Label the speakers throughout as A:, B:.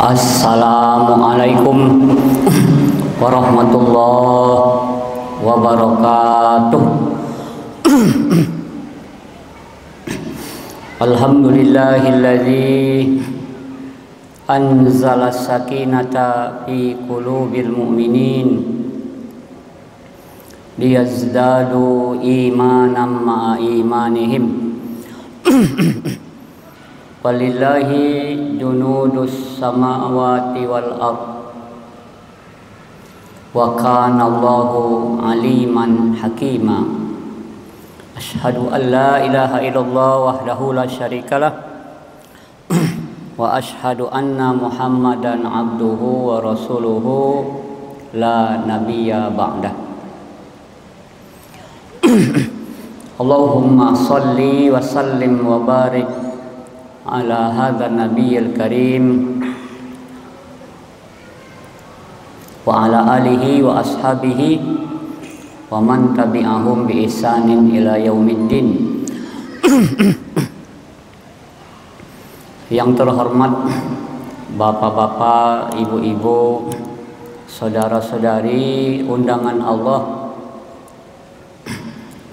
A: Assalamualaikum warahmatullahi wabarakatuh. Alhamdulillahilladzi anzala sakinata fi qulubil mu'minin liyazdadu imanan ma'a imanihim. Walillahi junudus samawati wal ard wa kana Allahu aliman hakima. Asyhadu an la ilaha illallah wahdahu la syarikalah wa asyhadu anna Muhammadan abduhu wa rasuluhu la nabiyya ba'dah. Allahumma salli wa sallim wa barik ala hadha nabiyil karim wa ala alihi wa ashabihi wa man tabi'ahum bi ihsanin ila yaumiddin. Yang terhormat bapak-bapak, ibu-ibu, saudara-saudari undangan Allah,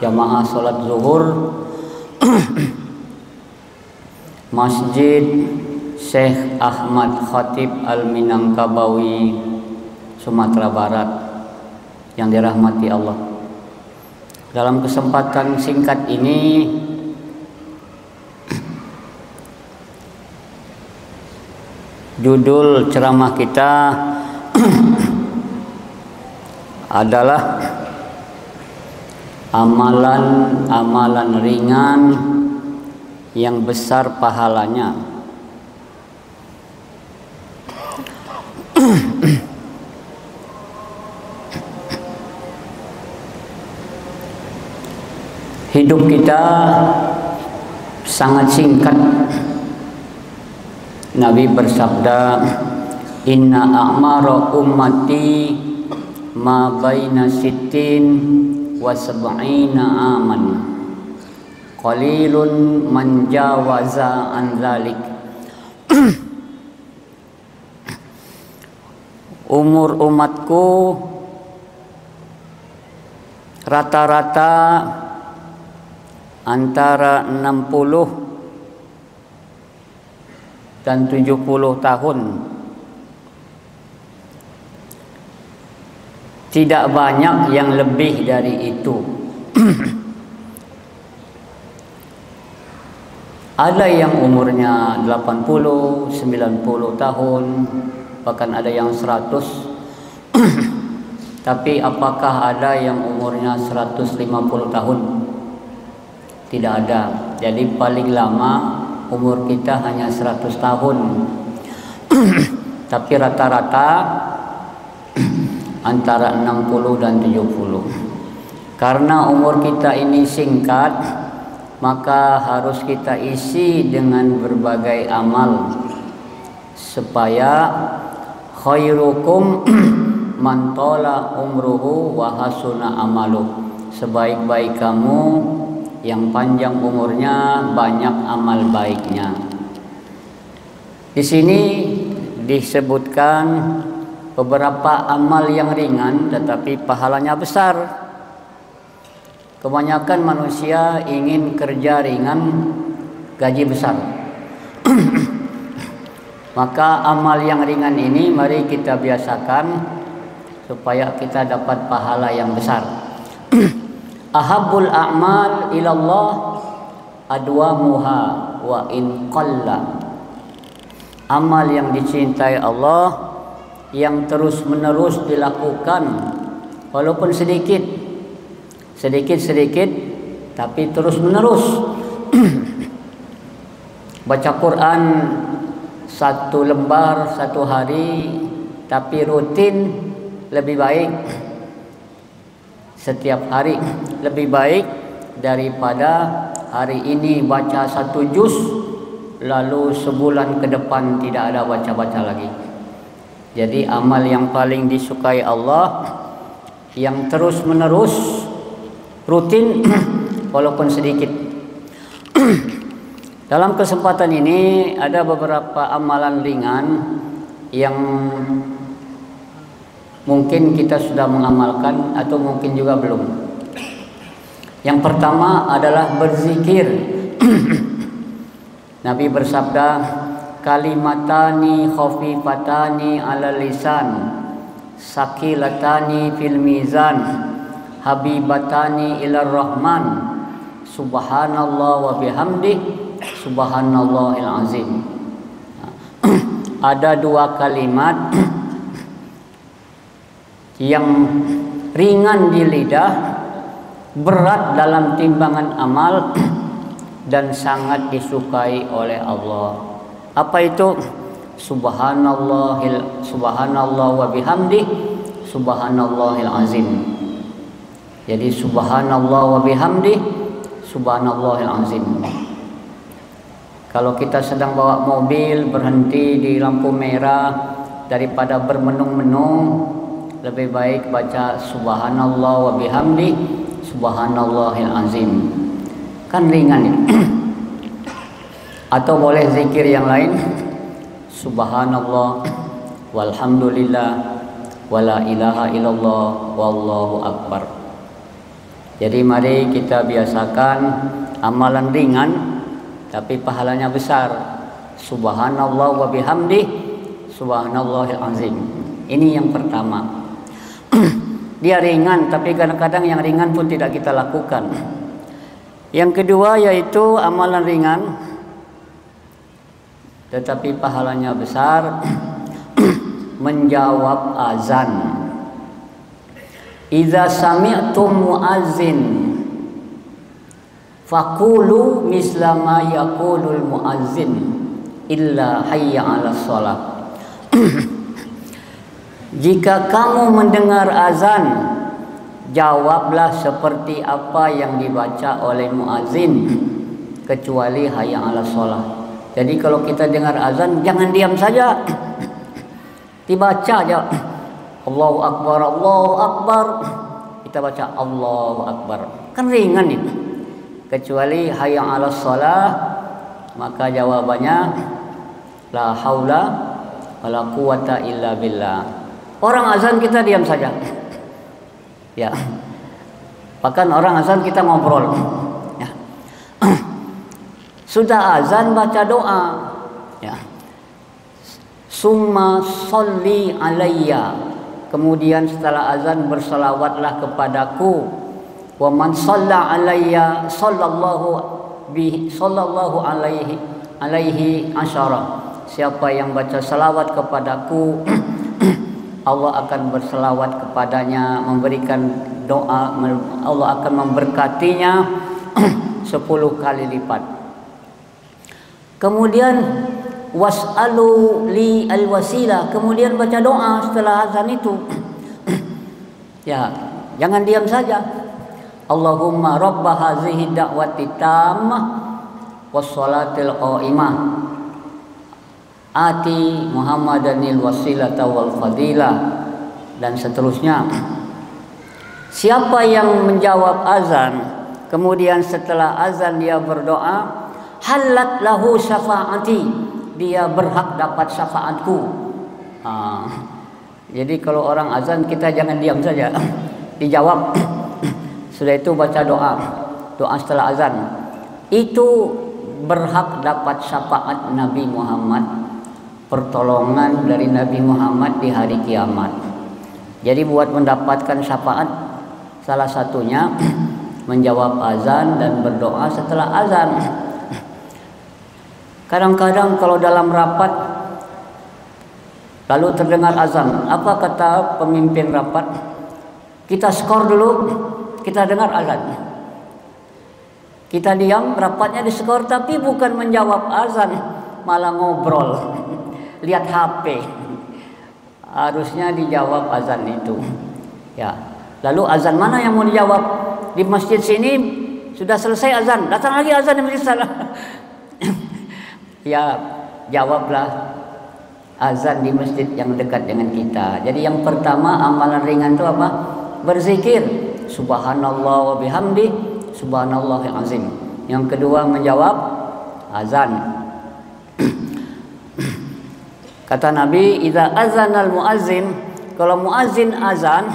A: jamaah salat zuhur Masjid Syekh Ahmad Khatib Al-Minangkabawi, Sumatera Barat, yang dirahmati Allah. Dalam kesempatan singkat ini judul ceramah kita adalah amalan-amalan ringan yang besar pahalanya. Hidup kita sangat singkat. Nabi bersabda, "Inna a'mara ummati ma baina sittin wa sab'ina aman. Qalilun man jawaza an dzalik." Umur umatku rata-rata antara 60 dan 70 tahun. Tidak banyak yang lebih dari itu. Ada yang umurnya 80, 90 tahun, bahkan ada yang 100. Tapi apakah ada yang umurnya 150 tahun? Tidak ada. Jadi paling lama umur kita hanya 100 tahun. Tapi rata-rata antara 60 dan 70. Karena umur kita ini singkat, maka harus kita isi dengan berbagai amal supaya khairukum man tala umruhu wa hasuna amaluh. Sebaik-baik kamu yang panjang umurnya, banyak amal baiknya. Di sini disebutkan beberapa amal yang ringan tetapi pahalanya besar. Kebanyakan manusia ingin kerja ringan, gaji besar. Maka amal yang ringan ini mari kita biasakan supaya kita dapat pahala yang besar. Ahabbul a'mal ilallah adwamuha wa in qalla. Amal yang dicintai Allah yang terus-menerus dilakukan walaupun sedikit tapi terus-menerus. Baca Quran 1 lembar 1 hari tapi rutin lebih baik. Setiap hari lebih baik daripada hari ini baca 1 juz lalu sebulan ke depan tidak ada baca-baca lagi. Jadi amal yang paling disukai Allah yang terus-menerus rutin walaupun sedikit. Dalam kesempatan ini ada beberapa amalan ringan yang mungkin kita sudah mengamalkan atau mungkin juga belum. Yang pertama adalah berzikir. Nabi bersabda, kalimatani khafifatani ala lisan, sakilatani fil mizan, habibatani ilar rahman, subhanallah wa bihamdih, subhanallahil azim. Ada dua kalimat yang ringan di lidah, berat dalam timbangan amal, dan sangat disukai oleh Allah. Apa itu? Subhanallah wa bihamdih, subhanallahil azim. Jadi subhanallah wa bihamdih, subhanallahil azim. Kalau kita sedang bawa mobil berhenti di lampu merah, daripada bermenung-menung, lebih baik baca subhanallah wa bihamdih, subhanallahil azim. Kan ringan itu. Atau boleh zikir yang lain, subhanallah walhamdulillah wala ilaha illallah wallahu akbar. Jadi mari kita biasakan amalan ringan tapi pahalanya besar. Subhanallah wa bihamdih, subhanallahil azim. Ini yang pertama. Dia ringan, tapi kadang-kadang yang ringan pun tidak kita lakukan. Yang kedua yaitu amalan ringan tetapi pahalanya besar, menjawab azan. Idza sami'tum muazzin faqulu misla ma yaqulul muazzin illa hayya 'alas shalah. Jika kamu mendengar azan, jawablah seperti apa yang dibaca oleh muazzin, kecuali hayya 'alas shalah. Jadi kalau kita dengar azan, jangan diam saja, dibaca aja. Allahu akbar, Allahu akbar. Kita baca Allahu akbar. Kan ringan itu. Kecuali hayya 'alas shalah, maka jawabannya la haula wala quwata illa billah. Orang azan kita diam saja. Ya. Bahkan orang azan kita ngobrol. Ya. Sudah azan baca doa. Ya. Summa sholli alayya. Kemudian setelah azan bersalawatlah kepadaku. Wa man shalla alayya sallallahu alaihi asyara. Siapa yang baca salawat kepadaku, Allah akan berselawat kepadanya, memberikan doa, Allah akan memberkatinya 10 kali lipat. Kemudian was'alu li al-wasilah, kemudian baca doa setelah azan itu. Ya, jangan diam saja. Allahumma rabba hazihi da'wati tammah wassalatil qa'imah ati Muhammadanil wasilata wal fadilah, dan seterusnya. Siapa yang menjawab azan, kemudian setelah azan dia berdoa, halat lahu syafaati, dia berhak dapat syafaatku. Jadi kalau orang azan kita jangan diam saja, dijawab. Sudah itu baca doa setelah azan. Itu berhak dapat syafaat Nabi Muhammad, pertolongan dari Nabi Muhammad di hari kiamat. Jadi buat mendapatkan syafaat, salah satunya menjawab azan dan berdoa setelah azan. Kadang-kadang kalau dalam rapat lalu terdengar azan, apa kata pemimpin rapat? Kita skor dulu, kita dengar azan. Kita diam, rapatnya diskor, tapi bukan menjawab azan, malah ngobrol, lihat HP. Harusnya dijawab azan itu. Ya. Lalu azan mana yang mau dijawab? Di masjid sini sudah selesai azan, datang lagi azan di masjid sana. Ya, jawablah azan di masjid yang dekat dengan kita. Jadi yang pertama amalan ringan itu apa? Berzikir, subhanallah wa bihamdi, subhanallahil azim. Yang kedua menjawab azan. Kata Nabi, idza azanal muazzin, kalau muazzin azan,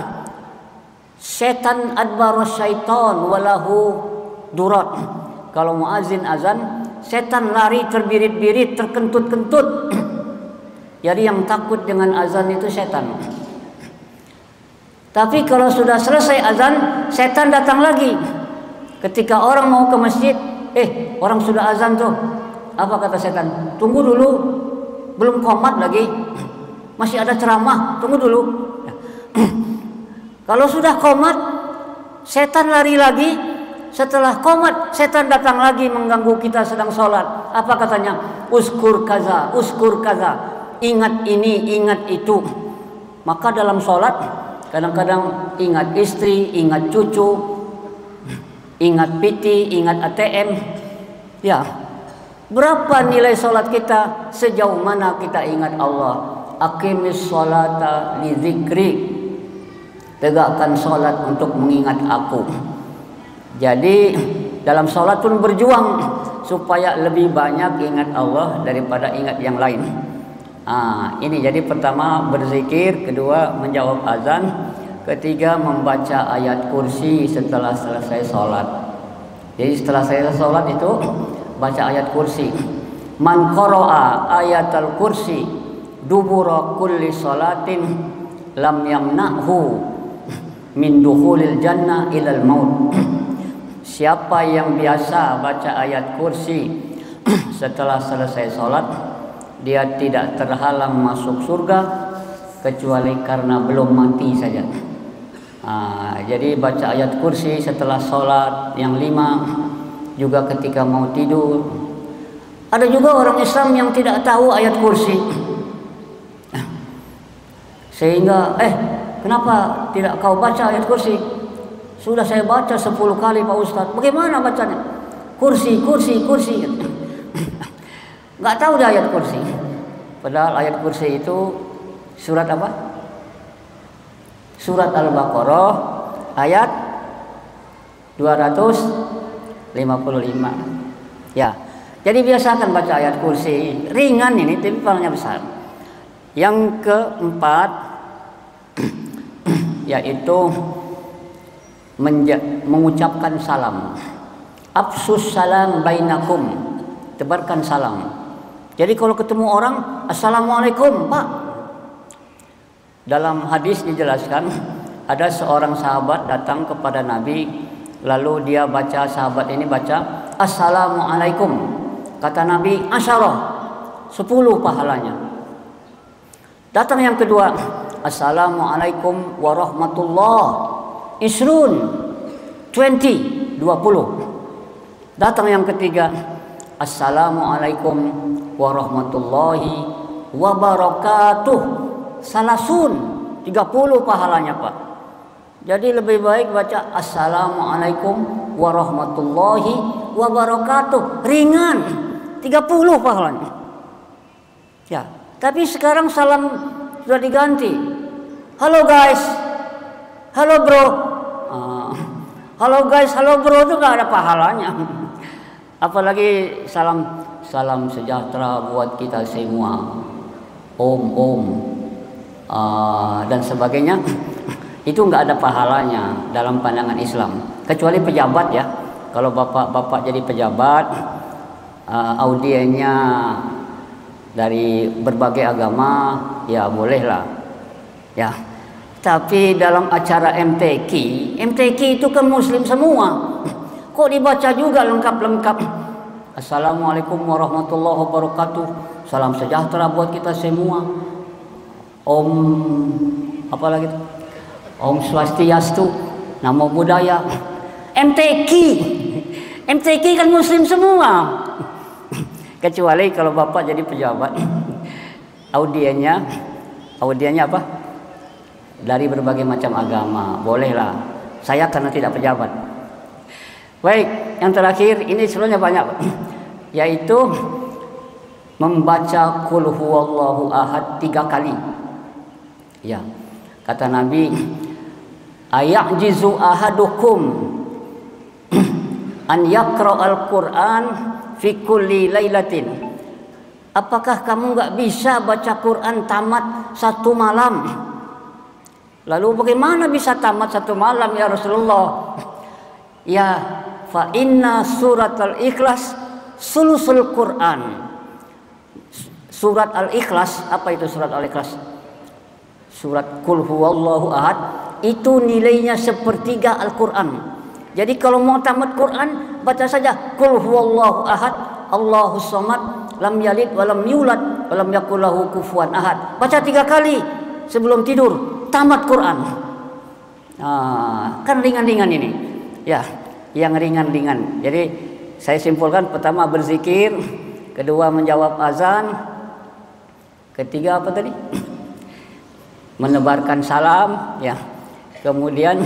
A: setan adbara syaitan walahu durat. Kalau muazzin azan, setan lari terbirit-birit, terkentut-kentut. Jadi yang takut dengan azan itu setan. Tapi kalau sudah selesai azan, setan datang lagi. Ketika orang mau ke masjid, orang sudah azan tuh. Apa kata setan? Tunggu dulu, belum qomat lagi. Masih ada ceramah, tunggu dulu. Kalau sudah qomat, setan lari lagi. Setelah qomat, setan datang lagi mengganggu kita sedang sholat. Apa katanya? Uskur kaza, uskur kaza. Ingat ini, ingat itu. Maka dalam sholat, kadang-kadang ingat istri, ingat cucu, ingat PT, ingat ATM. Ya, berapa nilai sholat kita? Sejauh mana kita ingat Allah? Aqimis sholata li dzikri. Tegakkan sholat untuk mengingat aku. Jadi dalam sholat pun berjuang supaya lebih banyak ingat Allah daripada ingat yang lain. Ini jadi pertama berzikir, kedua menjawab azan, ketiga membaca ayat kursi setelah selesai sholat. Jadi setelah selesai sholat itu baca ayat kursi. Man qara'a ayatal kursi dubura kulli sholatin lam yamna'hu min dukhulil jannah ilal maut. Siapa yang biasa baca ayat kursi setelah selesai sholat, dia tidak terhalang masuk surga kecuali karena belum mati saja. Jadi baca ayat kursi setelah sholat yang 5, juga ketika mau tidur. Ada juga orang Islam yang tidak tahu ayat kursi, sehingga kenapa tidak kau baca ayat kursi? Sudah saya baca 10 kali Pak Ustadz. Bagaimana bacanya? Kursi, kursi, kursi. Nggak tahu dah ayat kursi. Padahal ayat kursi itu surat apa? Surat Al-Baqarah ayat 255. Ya. Jadi biasakan baca ayat kursi. Ringan ini tapi pahalanya besar. Yang keempat yaitu mengucapkan salam. Afsus salam bainakum. Tebarkan salam. Jadi kalau ketemu orang, assalamualaikum Pak. Dalam hadis dijelaskan, ada seorang sahabat datang kepada Nabi, lalu dia baca, sahabat ini baca assalamualaikum. Kata Nabi, 10 pahalanya. Datang yang kedua, assalamualaikum warahmatullah. Isrun 20. Datang yang ketiga, assalamualaikum warahmatullahi wabarakatuh. Salasun 30 pahalanya Pak. Jadi lebih baik baca assalamualaikum warahmatullahi wabarakatuh. Ringan 30 pahalanya. Ya, tapi sekarang salam sudah diganti. Halo guys. Halo bro. Halo guys, halo bro itu gak ada pahalanya. Apalagi salam sejahtera buat kita semua. Om dan sebagainya. Itu nggak ada pahalanya dalam pandangan Islam. Kecuali pejabat ya. Kalau bapak jadi pejabat, audiennya dari berbagai agama, ya bolehlah. Ya. Tapi dalam acara MTQ itu kan muslim semua. Kok dibaca juga lengkap-lengkap? Assalamualaikum warahmatullahi wabarakatuh. Salam sejahtera buat kita semua. Om apa lagi? Om Swastiastu, Namo Buddhaya. MTQ kan muslim semua. Kecuali kalau bapak jadi pejabat, audiennya apa? Dari berbagai macam agama, bolehlah. Saya karena tidak pejabat. Baik, yang terakhir ini sebenarnya banyak, yaitu membaca Qul huwallahu ahad 3 kali. Ya, kata Nabi, ayajizu ahadukum an yaqra'al Qur'an fi kulli lailatin apakah kamu nggak bisa baca Quran tamat satu malam? Lalu bagaimana bisa tamat satu malam ya Rasulullah? Ya, fa inna surat al-ikhlas sulusul Quran. Surat al-ikhlas, apa itu surat al-ikhlas? Surat Qul huwallahu ahad, itu nilainya sepertiga Al-Quran. Jadi kalau mau tamat Quran, baca saja Qul huwallahu ahad, Allahus samad, lam yalid walam yulad walam yakul lahu kufuwan ahad. Baca 3 kali sebelum tidur, tamat Quran. Kan ringan-ringan ini. Ya, yang ringan-ringan. Jadi saya simpulkan, pertama berzikir, kedua menjawab azan, ketiga apa tadi? Menebarkan salam, ya. Kemudian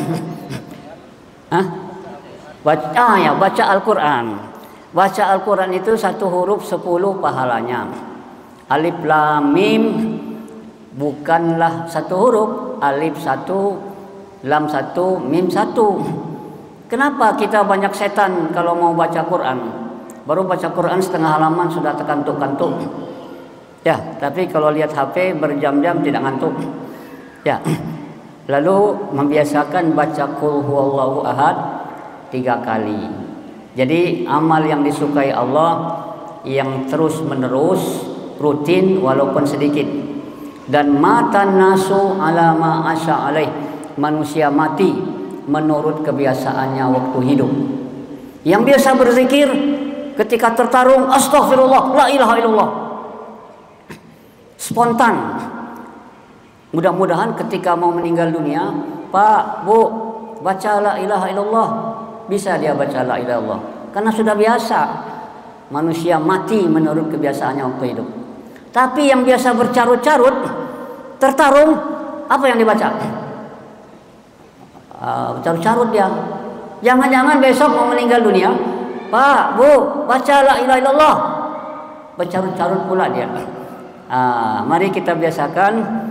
A: baca Al-Quran. Baca Al-Quran itu 1 huruf 10 pahalanya. Alif lam mim bukanlah 1 huruf, alif 1, lam 1, mim 1. Kenapa kita banyak setan kalau mau baca Quran? Baru baca Quran setengah halaman sudah terkantuk-kantuk. Ya, tapi kalau lihat HP berjam-jam tidak ngantuk. Ya. Lalu membiasakan baca Qul huwallahu ahad 3 kali. Jadi amal yang disukai Allah yang terus-menerus, rutin walaupun sedikit. Dan matan nasu ala ma asya alaih, manusia mati menurut kebiasaannya waktu hidup. Yang biasa berzikir ketika tertarung, astaghfirullah, la ilaha illallah, spontan. Mudah-mudahan ketika mau meninggal dunia, Pak, Bu, baca la ilaha illallah, bisa dia baca la ilaha illallah. Karena sudah biasa manusia mati menurut kebiasaannya waktu hidup. Tapi yang biasa bercarut-carut, tertarung, apa yang dibaca? Bercarut-carut dia. Jangan-jangan besok mau meninggal dunia, Pak, Bu, baca la ilaha illallah, bercarut-carut pula dia. Mari kita biasakan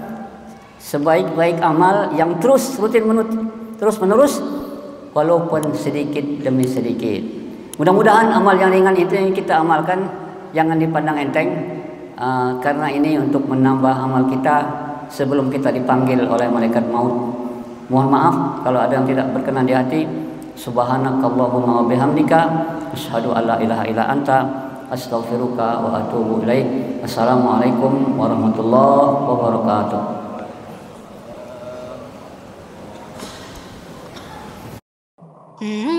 A: sebaik-baik amal yang terus menerus walaupun sedikit demi sedikit. Mudah-mudahan amal yang ringan itu yang kita amalkan jangan dipandang enteng, karena ini untuk menambah amal kita sebelum kita dipanggil oleh malaikat maut. Mohon maaf kalau ada yang tidak berkenan di hati. Subhanakallahumma wa bihamdika asyhadu an la ilaha illa anta astaghfiruka wa atubu ilaik. Assalamualaikum warahmatullahi wabarakatuh.
B: Mm-hmm.